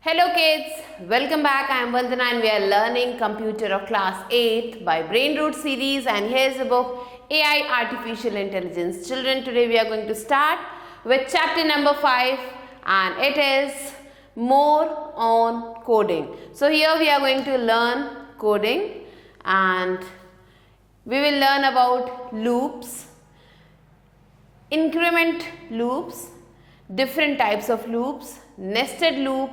Hello kids, welcome back. I am Vandana and we are learning computer of class 8 by Brain Root series, and here's the book AI Artificial Intelligence. Children, today we are going to start with chapter number 5 and it is more on coding. So here we are going to learn coding and we will learn about loops, increment loops, different types of loops, nested loop,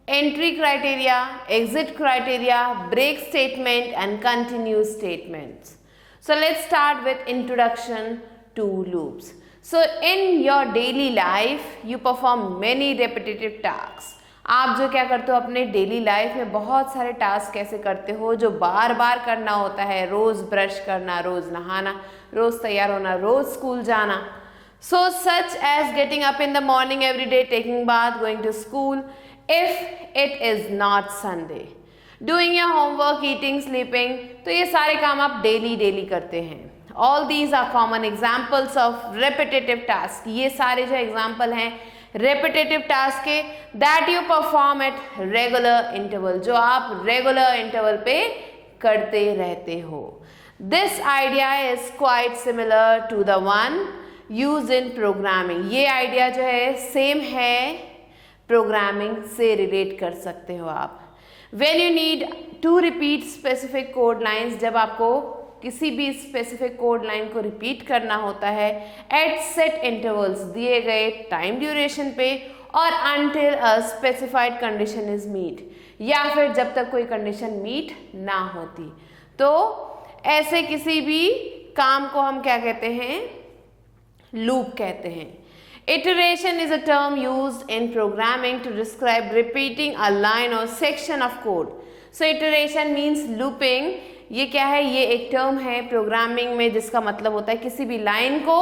entry criteria, exit criteria, break statement and continue statements. So let's start with introduction to loops. So in your daily life you perform many repetitive tasks. आप जो क्या करते हो अपने daily life में बहुत सारे task कैसे करते हो जो बार बार करना होता है, रोज ब्रश करना, रोज नहाना, रोज तैयार होना, रोज स्कूल जाना. So such as getting up in the morning every day, taking bath, going to school if it is not Sunday, doing your homework, eating, sleeping. तो ये सारे काम आप डेली करते हैं. All these are common examples of repetitive tasks. ये सारे जो एग्जाम्पल हैं repetitive task के that you perform at regular interval, जो आप regular interval पे करते रहते हो. This idea is quite similar to the one used in programming. ये आइडिया जो है सेम है, प्रोग्रामिंग से रिलेट कर सकते हो आप. When you need to repeat specific code lines, जब आपको किसी भी स्पेसिफिक कोड लाइन को रिपीट करना होता है एट सेट इंटरवल्स, दिए गए टाइम ड्यूरेशन पे, और until a specified condition is meet, या फिर जब तक कोई कंडीशन मीट ना होती. तो ऐसे किसी भी काम को हम क्या कहते हैं? लूप कहते हैं. Iteration is a term used in programming to describe repeating a line or section of code. So iteration means looping. ये क्या है? ये एक टर्म है प्रोग्रामिंग में जिसका मतलब होता है किसी भी लाइन को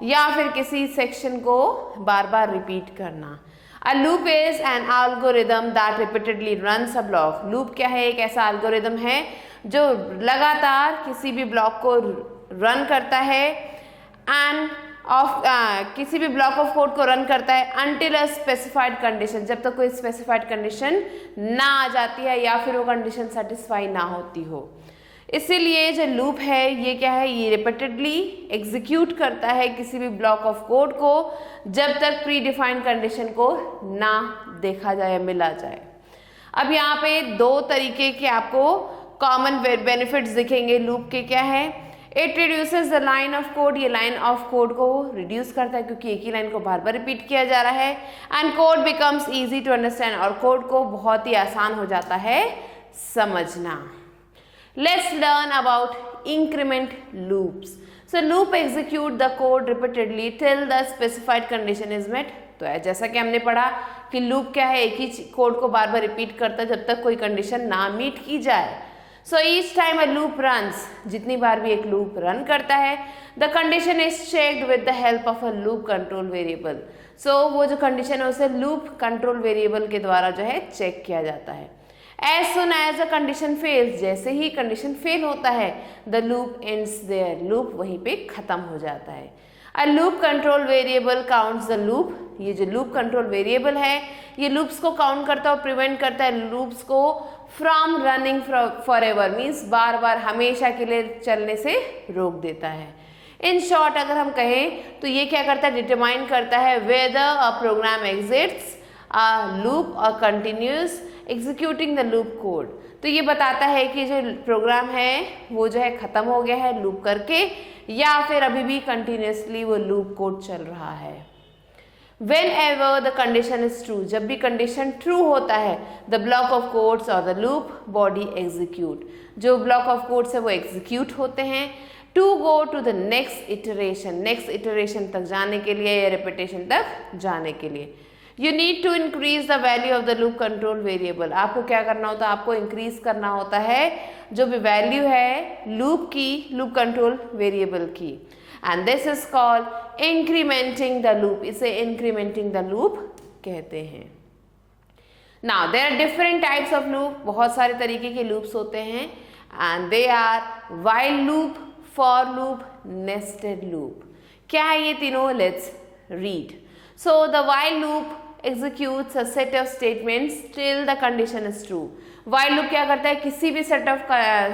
या फिर किसी सेक्शन को बार बार रिपीट करना. A loop is an algorithm that repeatedly runs a block. Loop क्या है? एक ऐसा एल्गोरिदम है जो लगातार किसी भी ब्लॉक को रन करता है एंड किसी भी ब्लॉक ऑफ कोड को रन करता है until a specified condition, जब तक कोई स्पेसिफाइड कंडीशन ना आ जाती है या फिर वो कंडीशन सेटिस्फाई ना होती हो. इसीलिए जो लूप है ये क्या है? ये रिपीटेडली एग्जीक्यूट करता है किसी भी ब्लॉक ऑफ कोड को जब तक प्री डिफाइंड कंडीशन को ना देखा जाए, मिला जाए. अब यहाँ पे दो तरीके के आपको कॉमन बेनिफिट्स दिखेंगे लूप के. क्या है? It reduces the line of code. ये लाइन ऑफ कोड को रिड्यूस करता है क्योंकि एक ही लाइन को बार बार रिपीट किया जा रहा है. And code becomes easy to understand, और कोड को बहुत ही आसान हो जाता है समझना. Let's learn about increment loops. So loop execute the code repeatedly till the specified condition is met. तो जैसा कि हमने पढ़ा कि लूप क्या है? एक ही कोड को बार बार रिपीट करता है जब तक कोई कंडीशन ना मीट की जाए. So each time a loop runs, जितनी बार भी एक लूप रन करता है, the condition is checked with the help of a loop control variable. So वो जो कंडीशन है उसे लूप कंट्रोल वेरिएबल के द्वारा जो है चेक किया जाता है. As soon as a condition fails, जैसे ही कंडीशन फेल होता है, the loop ends there, loop वहीं पे खत्म हो जाता है. A loop control variable counts the loop. ये जो loop control variable है ये loops को काउंट करता है और प्रिवेंट करता है loops को from running forever, means बार बार हमेशा के लिए चलने से रोक देता है. In short अगर हम कहें तो ये क्या करता है? डिटरमाइन करता है whether a program exits a loop or continues executing the loop code. तो ये बताता है कि जो प्रोग्राम है वो जो है खत्म हो गया है लूप करके या फिर अभी भी कंटिन्यूसली वो लूप कोड चल रहा है. Whenever the condition is true, जब भी कंडीशन ट्रू होता है, the block of codes or the loop body execute. जो ब्लॉक ऑफ कोड्स है वो एग्जीक्यूट होते हैं to go to the next iteration, next iteration तक जाने के लिए या रिपीटेशन तक जाने के लिए. You need to increase the value of the loop control variable. आपको क्या करना होता है? आपको इंक्रीज करना होता है जो भी वैल्यू है लूप की, लूप कंट्रोल वेरिएबल की. And this is called incrementing the loop. इसे incrementing the loop कहते हैं. Now there are different types of loop. बहुत सारे तरीके के loops होते हैं and they are while loop, for loop, nested loop. क्या है ये तीनों? Let's read. So the while loop executes a set of statements till the condition is true. while loop क्या करता है, किसी भी set of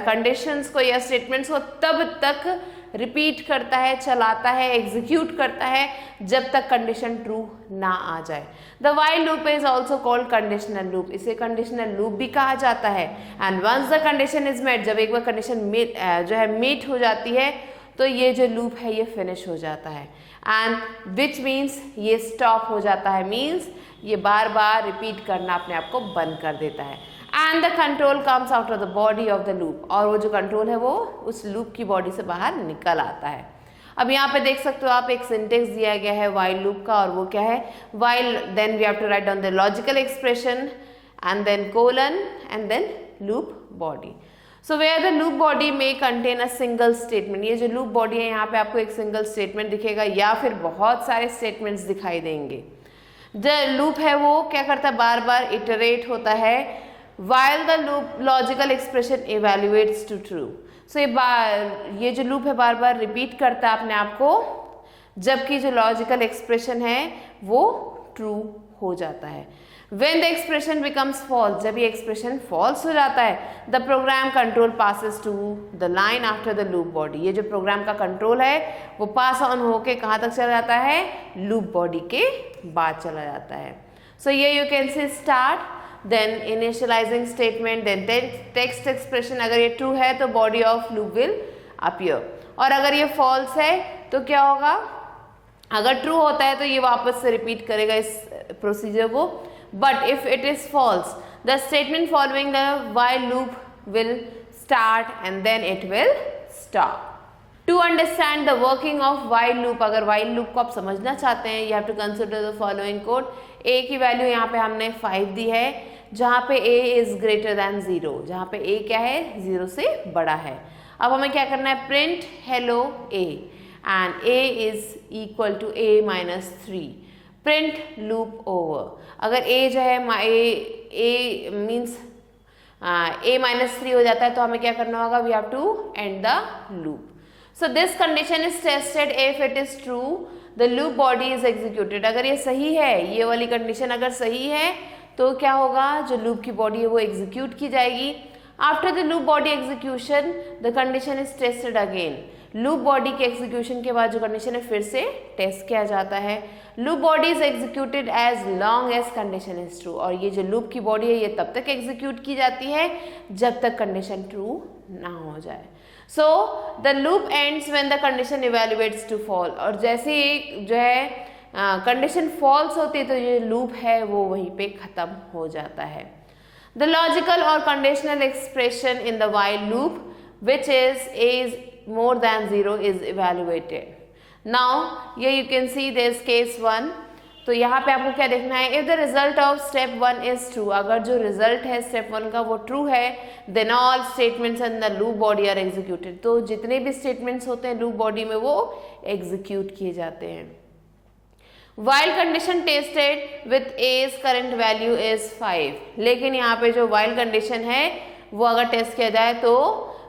conditions को या statements को तब तक रिपीट करता है, चलाता है, एग्जीक्यूट करता है जब तक कंडीशन ट्रू ना आ जाए. The while loop is also called conditional loop. इसे कंडीशनल लूप भी कहा जाता है. And once the condition is met, जब एक बार कंडीशन जो है मीट हो जाती है तो ये जो लूप है ये फिनिश हो जाता है. एंड विच मीन्स ये स्टॉप हो जाता है, मीन्स ये बार बार रिपीट करना अपने आप को बंद कर देता है. And the control comes out of the body of the loop, और वो जो कंट्रोल है वो उस लूप की बॉडी से बाहर निकल आता है. अब यहाँ पे देख सकते हो आप, एक सिंटेक्स दिया गया है while लूप का, और वो क्या है, while then we have to write down the logical expression and then colon and then loop body. So where the loop body may contain a single statement, ये जो loop body है यहाँ पे आपको एक सिंगल स्टेटमेंट दिखेगा या फिर बहुत सारे स्टेटमेंट्स दिखाई देंगे. जो लूप है वो क्या करता है, बार बार इटरेट होता है while the loop logical expression evaluates to true. So ये जो लूप है बार बार रिपीट करता है अपने आप को, जबकि जो लॉजिकल एक्सप्रेशन है वो ट्रू हो जाता है. When the expression becomes false, जब ये एक्सप्रेशन फॉल्स हो जाता है, the program control passes to the line after the loop body. ये जो प्रोग्राम का कंट्रोल है वो पास ऑन होके कहाँ तक चला जाता है, लूप बॉडी के बाद चला जाता है. So here you can see start, then initializing statement, then text expression. अगर ये true है तो body of loop will appear, और अगर ये false है तो क्या होगा, अगर true होता है तो ये वापस से repeat करेगा इस प्रोसीजर को. But if it is false, the statement following the while loop will start and then it will stop. To understand the working of while loop, अगर while loop को आप समझना चाहते हैं, you have to consider the following code. a की value यहाँ पे हमने 5 दी है, जहाँ पे a is greater than 0, जहाँ पे a क्या है, 0 से बड़ा है. अब हमें क्या करना है, print hello a and a is equal to a minus 3. print loop over. अगर a जो है a means a minus 3 हो जाता है तो हमें क्या करना होगा, we have to end the loop. So this condition is tested if it is true, the loop body is executed. अगर ये सही है, ये वाली कंडीशन अगर सही है तो क्या होगा, जो लूप की बॉडी है वो एग्जीक्यूट की जाएगी. After the loop body execution the condition is tested again. Loop body के एग्जीक्यूशन के बाद जो कंडीशन है फिर से टेस्ट किया जाता है. Loop body is executed as long as condition is true, और ये जो लूप की बॉडी है ये तब तक एग्जीक्यूट की जाती है जब तक कंडीशन ट्रू ना हो जाए. So the loop ends when the condition evaluates to false, और जैसे ही जो है कंडीशन फॉल्स होती है तो ये लूप है वो वहीं पे खत्म हो जाता है. द लॉजिकल और conditional expression in the while loop which is more than 0 is evaluated. Now here you can see there is case 1. तो यहाँ पे आपको क्या देखना है, if the result of step 1 is true, अगर जो रिजल्ट है स्टेप 1 का वो ट्रू है, then all statements in the loop body are executed. तो जितने भी स्टेटमेंट्स होते हैं लूप बॉडी में वो एग्जीक्यूट किए जाते हैं. while condition tested with a's current value is 5, लेकिन यहाँ पे जो while कंडीशन है वो अगर टेस्ट किया जाए तो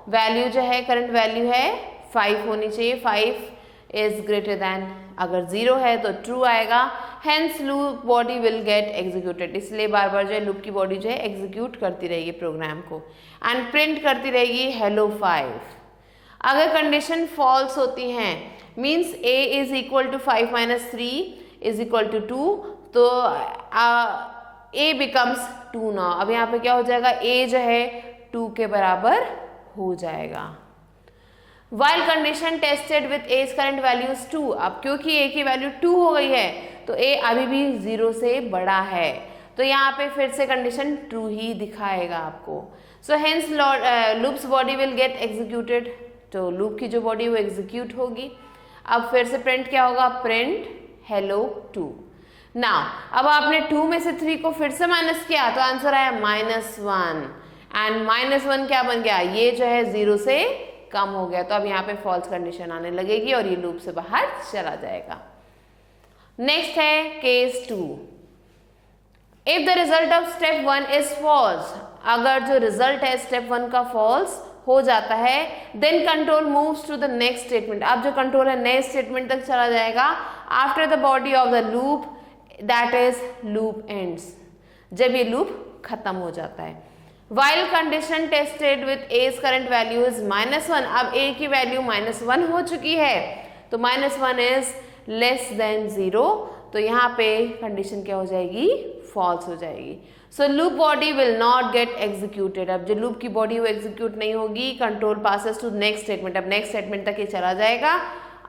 वैल्यू जो है करंट वैल्यू है 5 होनी चाहिए. 5 इज ग्रेटर देन, अगर 0 है तो ट्रू आएगा. Hence loop body will get executed, इसलिए बार बार जो है लूप की बॉडी जो है एग्जीक्यूट करती रहेगी प्रोग्राम को एंड प्रिंट करती रहेगी hello 5. अगर कंडीशन फॉल्स होती हैं, means a is equal to 5 minus 3 is equal to 2, तो a बिकम्स 2 नाउ. अब यहाँ पे क्या हो जाएगा, a जो है 2 के बराबर हो जाएगा. while condition tested with a's current value is 2, अब क्योंकि a की वैल्यू 2 हो गई है तो a अभी भी 0 से बड़ा है, तो यहाँ पे फिर से कंडीशन ट्रू ही दिखाएगा आपको. So hence loops body will get executed, तो लूप की जो बॉडी वो एग्जीक्यूट होगी. अब फिर से प्रिंट क्या होगा, प्रिंट hello 2. नाउ अब आपने 2 में से 3 को फिर से माइनस किया तो आंसर आया -1, एंड -1 क्या बन गया, ये जो है 0 से कम हो गया, तो अब यहाँ पे फॉल्स कंडीशन आने लगेगी और ये लूप से बाहर चला जाएगा. नेक्स्ट है case 2. If the result of step 1 is false, अगर जो रिजल्ट है स्टेप 1 का फॉल्स हो जाता है, then control moves to the next statement. अब जो कंट्रोल है नए स्टेटमेंट तक चला जाएगा. After the body of the loop that is loop ends, जब ये लूप खत्म हो जाता है। While condition tested with a's current value is -1, अब ए की वैल्यू -1 हो चुकी है, तो -1 इज लेस देन 0, तो यहाँ पे कंडीशन क्या हो जाएगी, फॉल्स हो जाएगी। So loop body will not get executed, अब जो लूप की बॉडी वो एग्जीक्यूट नहीं होगी, control passes to next statement, अब नेक्स्ट स्टेटमेंट तक ये चला जाएगा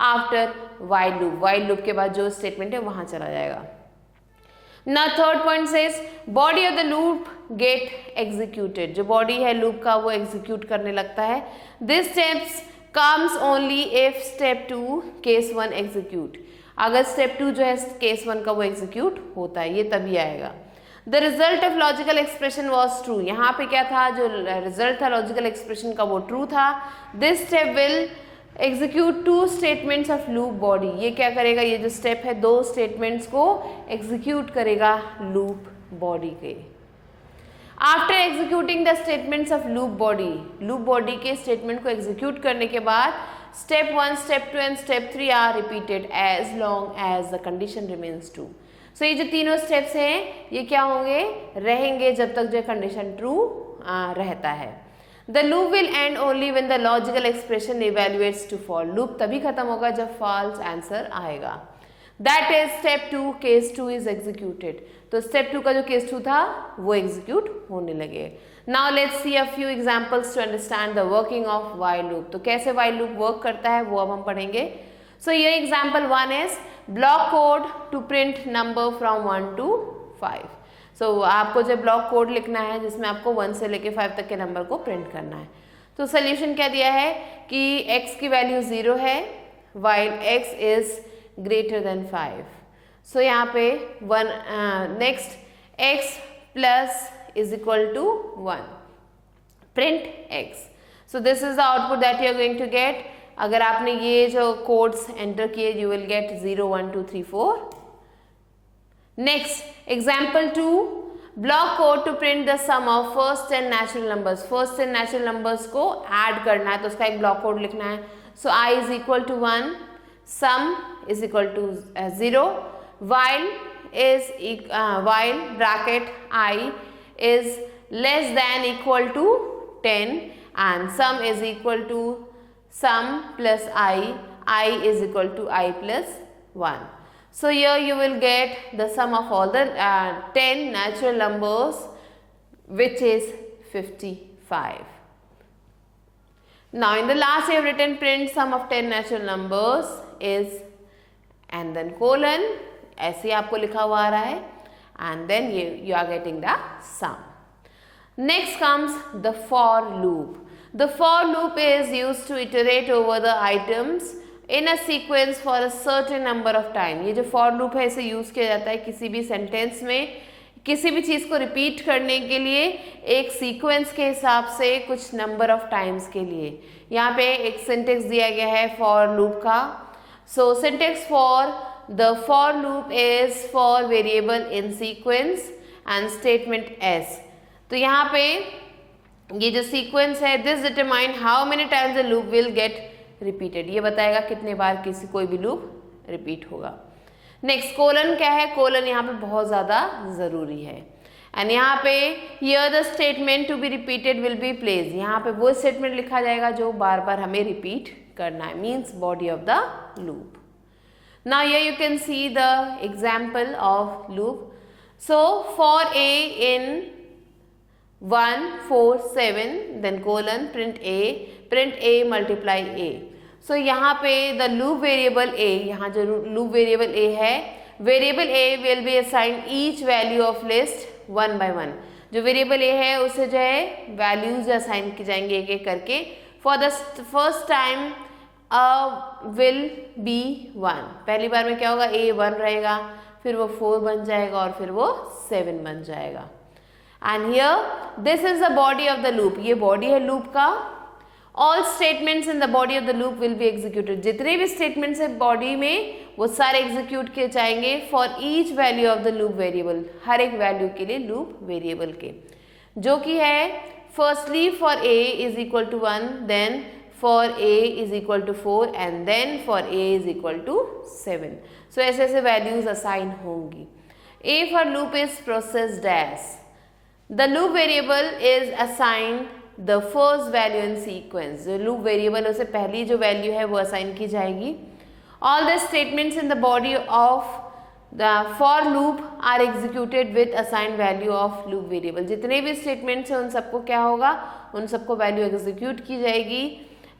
आफ्टर वाइल लूप के बाद जो स्टेटमेंट है वहां चला जाएगा। Now third point says body of the loop get executed, जो body है loop का वो execute करने लगता है। This steps comes only if step 2 case 1 execute, अगर step 2 जो है case 1 का वो execute होता है, ये तभी आएगा। The result of logical expression was true, यहाँ पे क्या था, जो result था logical expression का वो true था। This step will execute 2 statements of loop body, ये क्या करेगा, ये जो स्टेप है 2 स्टेटमेंट्स को एग्जीक्यूट करेगा लूप बॉडी के। After executing the statements of loop body के स्टेटमेंट को एग्जीक्यूट करने के बाद step 1, step 2 and step 3 are repeated as long as the condition remains true. So ये जो तीनों स्टेप्स हैं ये क्या होंगे, रहेंगे जब तक जो कंडीशन ट्रू रहता है। The loop will end only when the logical expression evaluates to false, loop तभी खत्म होगा जब false आंसर आएगा। That is step 2 case 2 is executed, तो step 2 का जो case 2 था वो execute होने लगे। Now let's see a few examples to understand the working of while loop, तो कैसे while loop work करता है वो अब हम पढ़ेंगे। So here example 1 is block code to print number from 1 to 5, आपको जो ब्लॉक कोड लिखना है जिसमें आपको 1 से लेके 5 तक के नंबर को प्रिंट करना है। तो सोल्यूशन क्या दिया है कि x की वैल्यू 0 है while x is greater than 5, सो यहाँ पे 1 next x plus is equal to 1, print x, so this is the output that you are going to get। अगर आपने ये जो कोड्स एंटर किए you will get 0 1 2 3 4। Next, example 2, block code to print the sum of first and natural numbers, first and natural numbers को add करना है तो उसका एक block code लिखना है। So I is equal to 1, sum is equal to 0, while bracket I is less than equal to 10 and sum is equal to sum plus I is equal to I plus 1. So here you will get the sum of all the 10 natural numbers, which is 55. Now in the last you have written print sum of 10 natural numbers is and then colon, ऐसे आपको लिखा हुआ आ रहा है and then you are getting the sum. Next comes the for loop. The for loop is used to iterate over the items in a sequence for a certain number of time, ये जो for loop है इसे use किया जाता है किसी भी sentence में किसी भी चीज को रिपीट करने के लिए एक सीक्वेंस के हिसाब से कुछ नंबर ऑफ टाइम्स के लिए। यहाँ पे एक सिंटेक्स दिया गया है फॉर लूप का। So syntax for the for loop is for variable in sequence and statements. तो यहाँ पे ये जो सीक्वेंस है this determine how many times the loop will get repeated, ये बताएगा कितने बार कोई भी लूप रिपीट होगा। नेक्स्ट कोलन क्या है, कोलन यहाँ पे बहुत ज़्यादा ज़रूरी है एंड यहाँ पे here the statement to be repeated will be place, यहाँ पे वो स्टेटमेंट लिखा जाएगा जो बार बार हमें रिपीट करना है, means body of the loop. Now here you can see the example of loop. So for a in 1 4 7 then colon print a multiply a। So यहाँ पे द लूप वेरिएबल a, यहाँ जो लूप वेरिएबल a है variable a will be assign each value of list 1 by 1। जो variable a है उसे जो है वैल्यूज असाइन की जाएंगे एक एक करके। For the first time will be 1, पहली बार में क्या होगा a 1 रहेगा, फिर वो 4 बन जाएगा और फिर वो 7 बन जाएगा। And here this is the body of the loop, ये बॉडी है लूप का। All statements in the body of the loop will be executed, जितने भी स्टेटमेंट्स है बॉडी में वो सारे एग्जीक्यूट किए जाएंगे for each value of the loop variable, हर एक वैल्यू के लिए लूप वेरिएबल के, जो कि है firstly for a is equal to 1, then for a is equal to 4 and then for a is equal to 7। So ऐसे ऐसे वैल्यूज असाइन होंगी। A for loop is processed as. The loop variable is assigned the first value in sequence. जो loop variable है उसे पहली जो value है वो assign की जाएगी. All the statements in the body of the for loop are executed with assigned value of loop variable. जितने भी statements हैं उन सबको क्या होगा, उन सबको value execute की जाएगी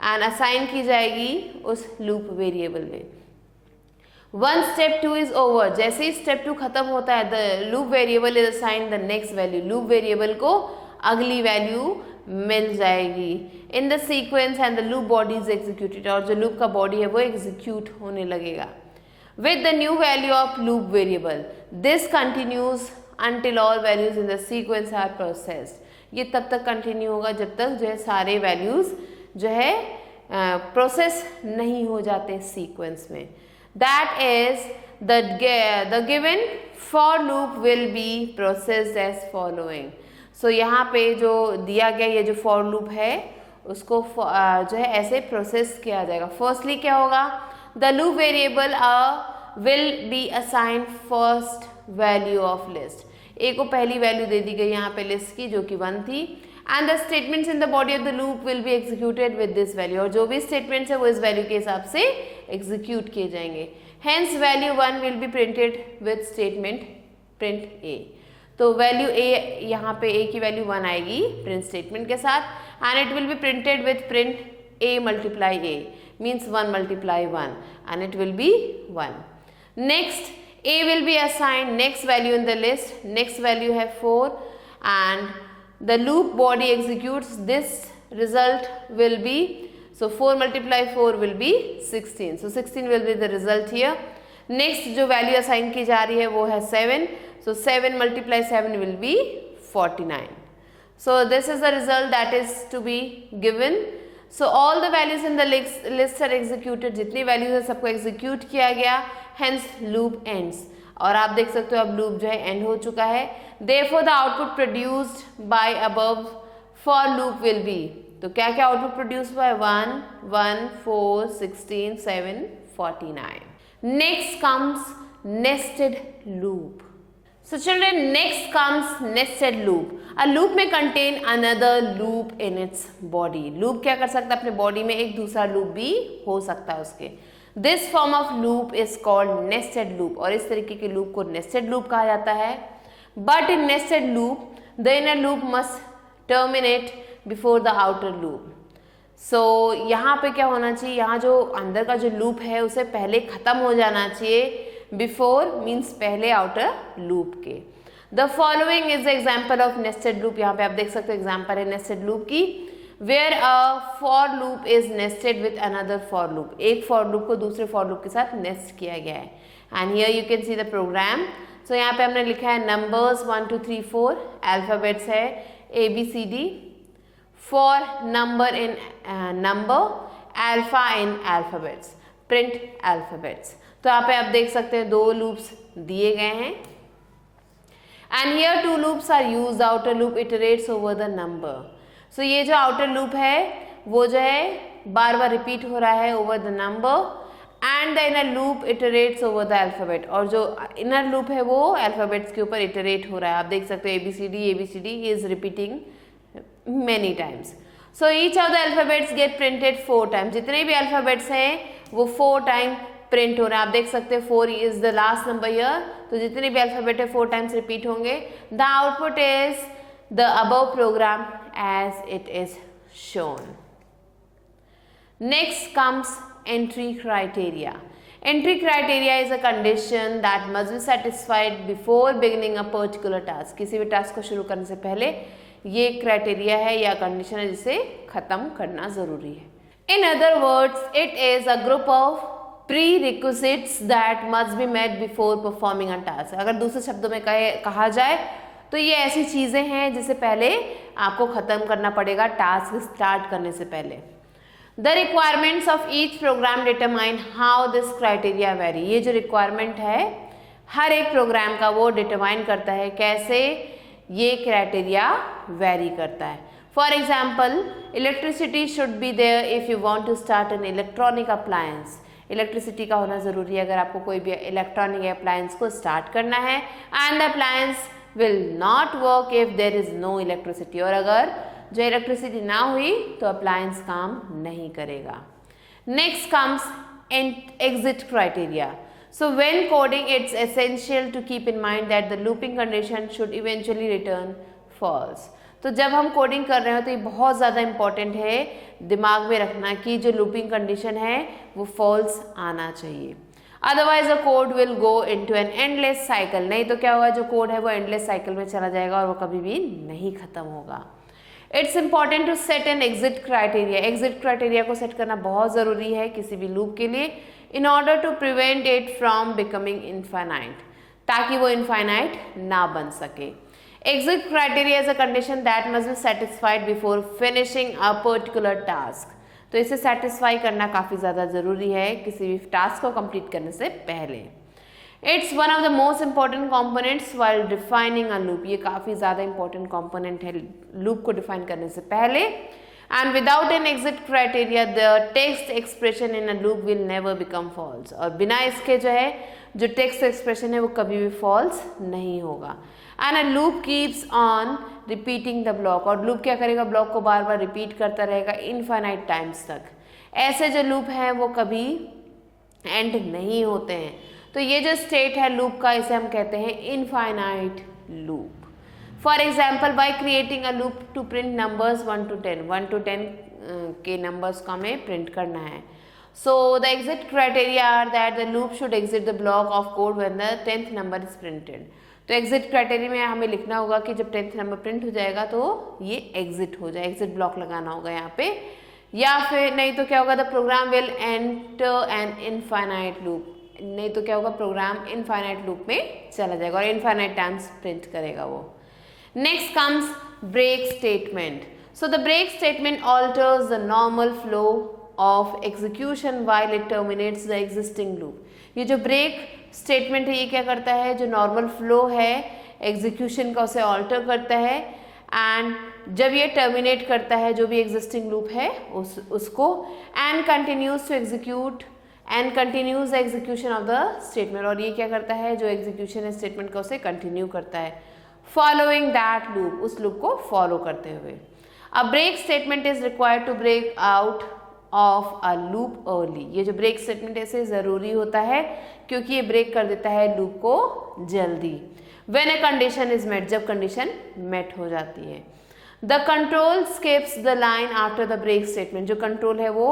and assign की जाएगी उस loop variable में. Once step 2 is over, जैसे ही step 2 खत्म होता है, the loop variable is assigned the next value. loop variable को अगली value मिल जाएगी in the sequence and the loop body is executed. और जो loop का body है वो execute होने लगेगा with the new value of loop variable. This continues until all values in the sequence are processed. ये तब तक continue होगा जब तक जो है सारे values जो है process नहीं हो जाते sequence में. That is the given for loop will be processed as following. So यहाँ पे जो दिया गया ये जो for loop है उसको जो है ऐसे प्रोसेस किया जाएगा. Firstly क्या होगा, the loop variable will be assigned first value of list. A को पहली वैल्यू दे दी गई यहाँ पे लिस्ट की जो कि 1 थी. And the statements in the body of the loop will be executed with this value. और जो भी statements है वो इस value के हिसाब से execute किए जाएंगे. Hence value 1 will be printed with statement print A. तो value A यहाँ पे A की value 1 आएगी print statement के साथ and it will be printed with print A multiply A means 1 multiply 1 and it will be 1. Next A will be assigned next value in the list. Next value है 4 and the loop body executes this result will be, so 4 multiply 4 will be 16. So 16 will be the result here. Next जो value assign की जा रही है वो है 7. So 7 multiply 7 will be 49. So this is the result that is to be given. So all the values in the list are executed. जितनी values है सबको execute किया गया. Hence loop ends. और आप देख सकते हो अब लूप जो है एंड हो चुका है. Therefore the output produced by above for loop will be, तो क्या क्या आउटपुट प्रोड्यूस हुआ है 1, 1, 4, 16, 7, 49. Next comes nested loop. So children, next comes nested loop. A loop may contain another loop in its body. Loop क्या कर सकता है अपने बॉडी में, एक दूसरा लूप भी हो सकता है उसके. This form of loop is called nested loop. और इस तरीके के लूप को nested loop कहा जाता है. But in nested loop, the inner loop must terminate before the outer loop. So यहाँ पे क्या होना चाहिए, यहाँ जो अंदर का जो लूप है उसे पहले खत्म हो जाना चाहिए. Before means पहले outer loop के. The following is the example of nested loop. यहाँ पे आप देख सकते हो example है nested loop की. Where a for loop is nested with another for loop. एक for loop को दूसरे for loop के साथ nest किया गया है. And here you can see the program. So यहाँ पे हमने लिखा है numbers 1, 2, 3, 4. Alphabets है A, B, C, D. For number in number, alpha in alphabets. Print alphabets. तो यहाँ पे आप देख सकते हैं दो loops दिए गए हैं. And here two loops are used. The outer loop iterates over the number. So ये जो outer loop है वो जो है बार बार repeat हो रहा है over the number and the inner loop iterates over the alphabet. और जो inner loop है वो alphabets के ऊपर iterate हो रहा है. आप देख सकते हो ABCD is repeating many times. So each of the alphabets get printed 4 times. जितने भी alphabets हैं वो 4 times print हो रहे हैं. आप देख सकते हैं 4 is the last number here. तो जितने भी alphabet है 4 times repeat होंगे. The output is the above program as it is shown. Next comes entry criteria. Entry criteria is a condition that must be satisfied before beginning a particular task. किसी भी task को शुरू करने से पहले ये criteria है या condition है जिसे खत्म करना जरूरी है. In other words, it is a group of prerequisites that must be met before performing a task. अगर दूसरे शब्दों में कहा जाए तो ये ऐसी चीज़ें हैं जिसे पहले आपको ख़त्म करना पड़ेगा टास्क स्टार्ट करने से पहले. The requirements of each program determine how this criteria vary. ये जो requirement है हर एक प्रोग्राम का वो डिटरमाइन करता है कैसे ये क्राइटेरिया वेरी करता है. For example, electricity should be there if you want to start an electronic appliance. Electricity का होना ज़रूरी है अगर आपको कोई भी इलेक्ट्रॉनिक अप्लायंस को स्टार्ट करना है, and the appliance will not work if there is no electricity, और अगर जो इलेक्ट्रिसिटी ना हुई तो अप्लायंस काम नहीं करेगा। Next comes exit criteria. So when coding, it's essential to keep in mind that the looping condition should eventually return false. तो जब हम कोडिंग कर रहे हो तो ये बहुत ज़्यादा इम्पॉर्टेंट है दिमाग में रखना कि जो लूपिंग कंडीशन है वो फॉल्स आना चाहिए, otherwise the code will go into an endless cycle. नहीं तो क्या होगा, जो कोड है वो एंडलेस साइकिल में चला जाएगा और वो कभी भी नहीं खत्म होगा। It's important to set an exit criteria. Exit criteria को सेट करना बहुत ज़रूरी है किसी भी लूप के लिए, in order to prevent it from becoming infinite, ताकि वो इनफाइनाइट ना बन सके। Exit criteria is a condition that must be satisfied before finishing a particular task. तो इसे सेटिस्फाई करना काफ़ी ज़्यादा ज़रूरी है किसी भी टास्क को कंप्लीट करने से पहले। It's one of the most important components while defining a loop. ये काफ़ी ज़्यादा इंपॉर्टेंट कॉम्पोनेंट है लूप को डिफाइन करने से पहले। And without an exit criteria the text expression in a loop will never become false. और बिना इसके जो है जो टेक्स्ट एक्सप्रेशन है वो कभी भी फॉल्स नहीं होगा। And a loop keeps on repeating the block. और लूप क्या करेगा, ब्लॉक को बार बार रिपीट करता रहेगा इनफाइनाइट टाइम्स तक। ऐसे जो लूप हैं वो कभी एंड नहीं होते हैं। तो ये जो स्टेट है लूप का, इसे हम कहते हैं infinite loop. For example, by creating a loop to print numbers 1 to 10, 1 to 10 के नंबर्स को हमें प्रिंट करना है। So the exit criteria are that the loop should exit the block of code when the 10th number is printed. तो exit criteria में हमें लिखना होगा कि जब 10th नंबर प्रिंट हो जाएगा तो ये एग्जिट हो जाए, एग्जिट ब्लॉक लगाना होगा यहाँ पे। या फिर नहीं तो क्या होगा, the program will enter an infinite loop. नहीं तो क्या होगा, प्रोग्राम इनफाइनाइट लूप में चला जाएगा और इनफाइनाइट टाइम्स प्रिंट करेगा वो। Next comes break statement. So the break statement alters the normal flow of execution while it terminates the existing loop. ये जो ब्रेक स्टेटमेंट है ये क्या करता है, जो नॉर्मल फ्लो है एग्जीक्यूशन का उसे ऑल्टर करता है, एंड जब ये टर्मिनेट करता है जो भी एग्जिस्टिंग लूप है उसको, and continues to execute and continues the execution of the statement. और ये क्या करता है, जो एग्जीक्यूशन है स्टेटमेंट का उसे कंटिन्यू करता है, फॉलोइंग दैट लूप, उस लूप को फॉलो करते हुए। A break statement is required to break out of a loop early. ये जो ब्रेक स्टेटमेंट ऐसे ज़रूरी होता है क्योंकि ये ब्रेक कर देता है लूप को जल्दी। When a condition is met, जब कंडीशन मेट हो जाती है। The control skips the line after the break statement. जो कंट्रोल है वो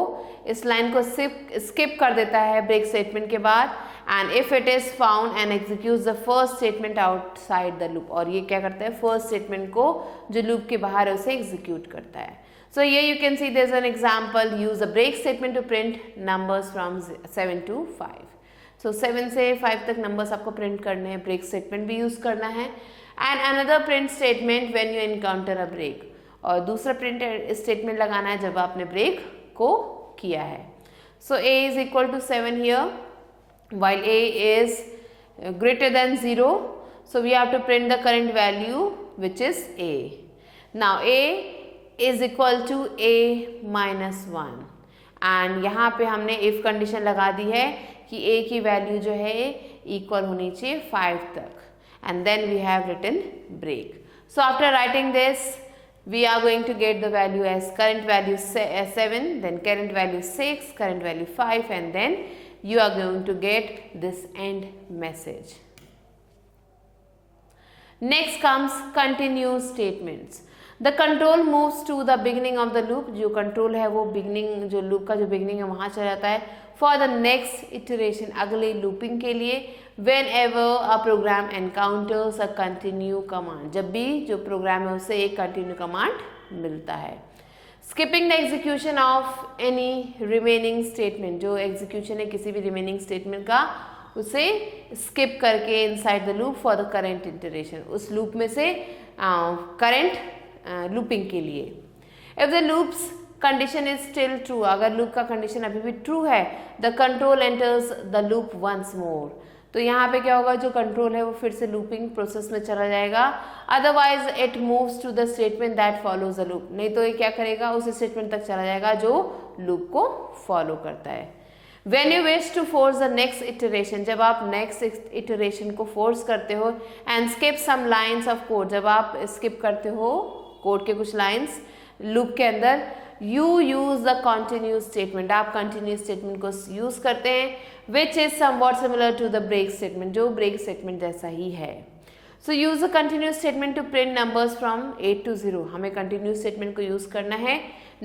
इस लाइन को स्किप कर देता है ब्रेक स्टेटमेंट के बाद, and if it is found and executes the first statement outside the loop. और ये क्या करता है, फर्स्ट स्टेटमेंट को जो लूप के बाहर है उसे एग्जीक्यूट करता है। So here you can see there's an example, use a break statement to print numbers from 7 to 5. So 7 से 5 तक numbers आपको print करने हैं, break statement भी use करना है, and another print statement when you encounter a break. और दूसरा print statement लगाना है जब आपने break को किया है। So a is equal to 7 here, while a is greater than 0. So we have to print the current value which is a. Now a is equal to a minus 1, and यहाँ पे हमने if condition लगा दी है कि a की value जो है equal होनी चाहिए 5 तक, and then we have written break. So after writing this we are going to get the value as current value 7, then current value 6, current value 5, and then you are going to get this end message. Next comes continuous statements. The control moves to the beginning of the loop. जो control है वो beginning, जो loop का जो beginning है वहाँ चला जाता है for the next iteration, अगले looping के लिए। whenever a program encounters a continue command, जब भी जो program है उससे एक continue command मिलता है। skipping the execution of any remaining statement, जो execution है किसी भी remaining statement का उसे skip करके inside the loop for the current iteration, उस loop में से current लूपिंग के लिए। If the loop's condition is still true, अगर लूप का कंडीशन अभी भी ट्रू है, the control enters the loop once more. तो यहाँ पे क्या होगा, जो कंट्रोल है वो फिर से लूपिंग प्रोसेस में चला जाएगा। Otherwise it moves to the statement that follows the loop, नहीं तो ये क्या करेगा, उस स्टेटमेंट तक चला जाएगा जो लूप को फॉलो करता है। When you wish to force the next iteration, जब आप next iteration को force करते हो, and skip some lines of code, जब आप skip करते हो code के कुछ lines loop के अंदर, you use the continuous statement, आप continuous statement को use करते हैं, which is somewhat similar to the break statement, जो break statement जैसा ही है. So use the continuous statement to print numbers from 8 to 0. हमें continuous statement को use करना है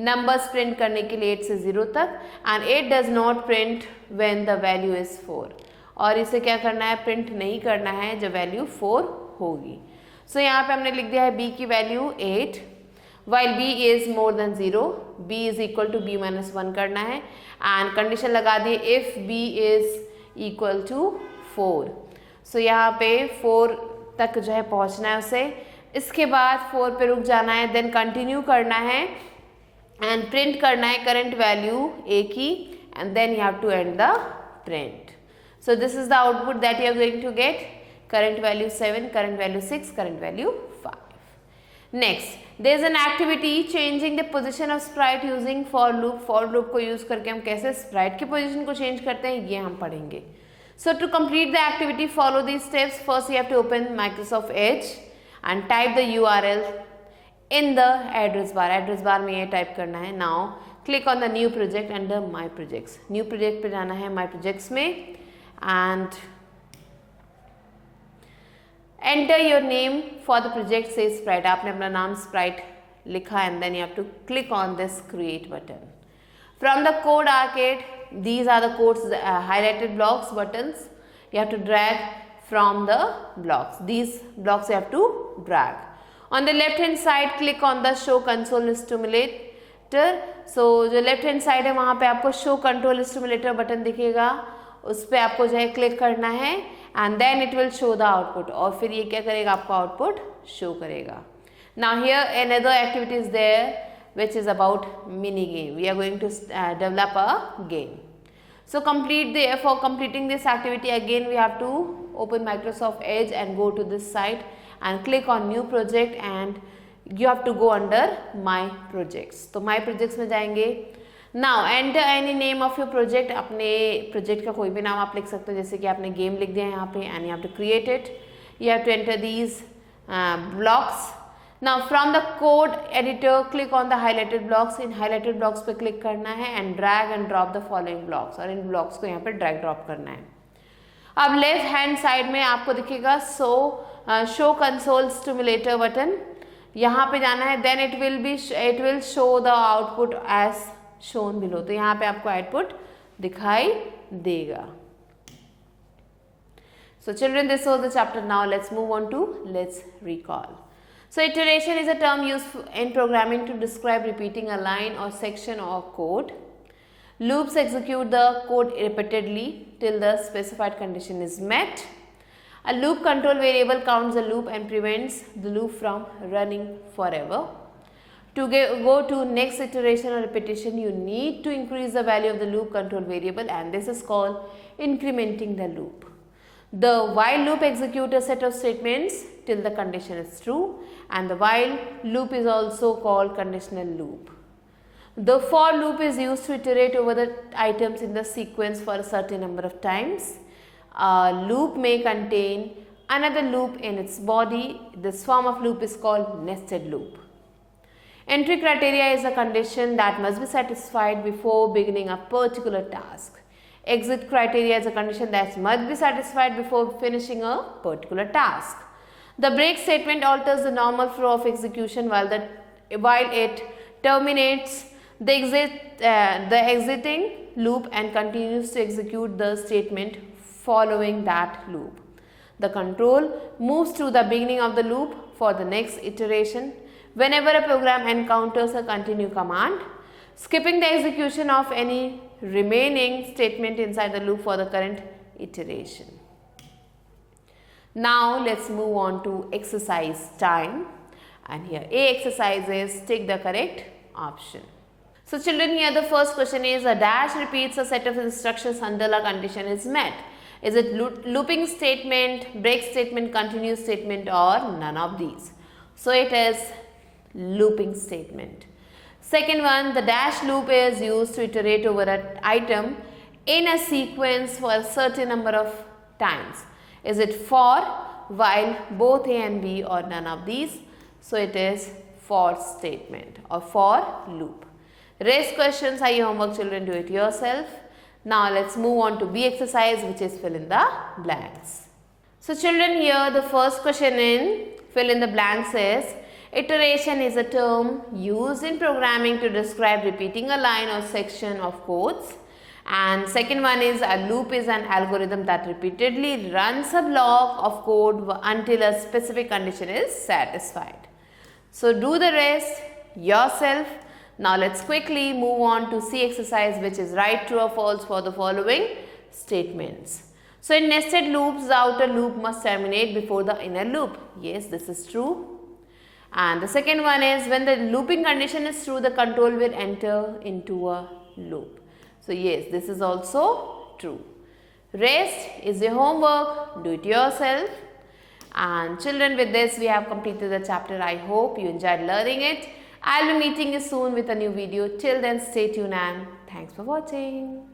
numbers print करने के लिए 8 से 0 तक, and 8 does not print when the value is 4. और इसे क्या करना है, print नहीं करना है जब value 4 होगी. So यहाँ पे हमने लिख दिया है b की value 8, while b is more than 0, b is equal to b minus 1 करना है, and condition लगा दी if b is equal to 4. So यहाँ पे 4 तक जो है पहुंचना है उसे, इसके बाद 4 पे रुक जाना है, देन कंटिन्यू करना है एंड प्रिंट करना है करंट वैल्यू a की, and then you have to end the print. So this is the output that you are going to get. Current value 7, current value 6, current value 5. Next, there is an activity changing the position of sprite using for loop. For loop को use करके हम कैसे Sprite की position को change करते हैं, ये हम पढ़ेंगे. So to complete the activity, follow these steps. First, you have to open Microsoft Edge and type the URL in the address bar. Address bar में ये type करना है. Now, click on the new project under My Projects. New project पे जाना है My Projects में and enter your name for the project. Say Sprite. आपने अपना नाम Sprite लिखा and then you have to click on this Create button. From the Code Arcade, these are the codes, highlighted blocks, buttons. You have to drag from the blocks. These blocks you have to drag. On the left hand side, click on the Show Console Stimulator. So जो left hand side है वहाँ पे आपको Show Control Stimulator button दिखेगा, उस पर आपको जो है क्लिक करना है and then it will show the output. और फिर ये क्या करेगा, आपको output show करेगा. Now here another activity is there, which is about mini game. We are going to develop a game. So for completing this activity, again we have to open Microsoft Edge and go to this site and click on new project and you have to go under My Projects. तो My Projects में जाएंगे. Now enter any name of your project. अपने project का कोई भी नाम आप लिख सकते हो, जैसे कि आपने game लिख दिया है यहाँ पे and you have to create it. You have to enter these blocks. Now from the code editor, click on the highlighted blocks. In highlighted blocks पे click करना है and drag and drop the following blocks. और इन blocks को यहाँ पे drag drop करना है. अब लेफ्ट हैंड साइड में आपको दिखेगा show console stimulator बटन. यहाँ पे जाना है. Then it will show the output as shown below. तो यहाँ पे आपको output दिखाई देगा. So children, this was the chapter. Now let's move on to let's recall. So iteration is a term used in programming to describe repeating a line or section of code. Loops execute the code repeatedly till the specified condition is met. A loop control variable counts the loop and prevents the loop from running forever. To go to next iteration or repetition, you need to increase the value of the loop control variable, and this is called incrementing the loop. The while loop executes a set of statements till the condition is true, and the while loop is also called conditional loop. The for loop is used to iterate over the items in the sequence for a certain number of times. A loop may contain another loop in its body. This form of loop is called nested loop. Entry criteria is a condition that must be satisfied before beginning a particular task. Exit criteria is a condition that must be satisfied before finishing a particular task. The break statement alters the normal flow of execution while it terminates the exiting loop and continues to execute the statement following that loop. The control moves to the beginning of the loop for the next iteration whenever a program encounters a continue command, skipping the execution of any remaining statement inside the loop for the current iteration. Now let's move on to exercise time, and here A exercise is take the correct option. So children, here the first question is a dash repeats a set of instructions until a condition is met. Is it looping statement, break statement, continue statement, or none of these? So it is looping statement. Second one, the dash loop is used to iterate over an item in a sequence for a certain number of times. Is it for, while, both A and B, or none of these? So it is for statement or for loop. Rest questions are your homework, children, do it yourself. Now let's move on to B exercise, which is fill in the blanks. So children, here the first question in fill in the blanks is, iteration is a term used in programming to describe repeating a line or section of codes. And second one is, a loop is an algorithm that repeatedly runs a block of code until a specific condition is satisfied. So do the rest yourself. Now let's quickly move on to C exercise, which is write true or false for the following statements. So in nested loops, the outer loop must terminate before the inner loop. Yes, this is true. And the second one is, when the looping condition is true, the control will enter into a loop. So yes, this is also true. Rest is your homework, do it yourself. And children, with this we have completed the chapter. I hope you enjoyed learning it. I'll be meeting you soon with a new video. Till then, stay tuned and thanks for watching.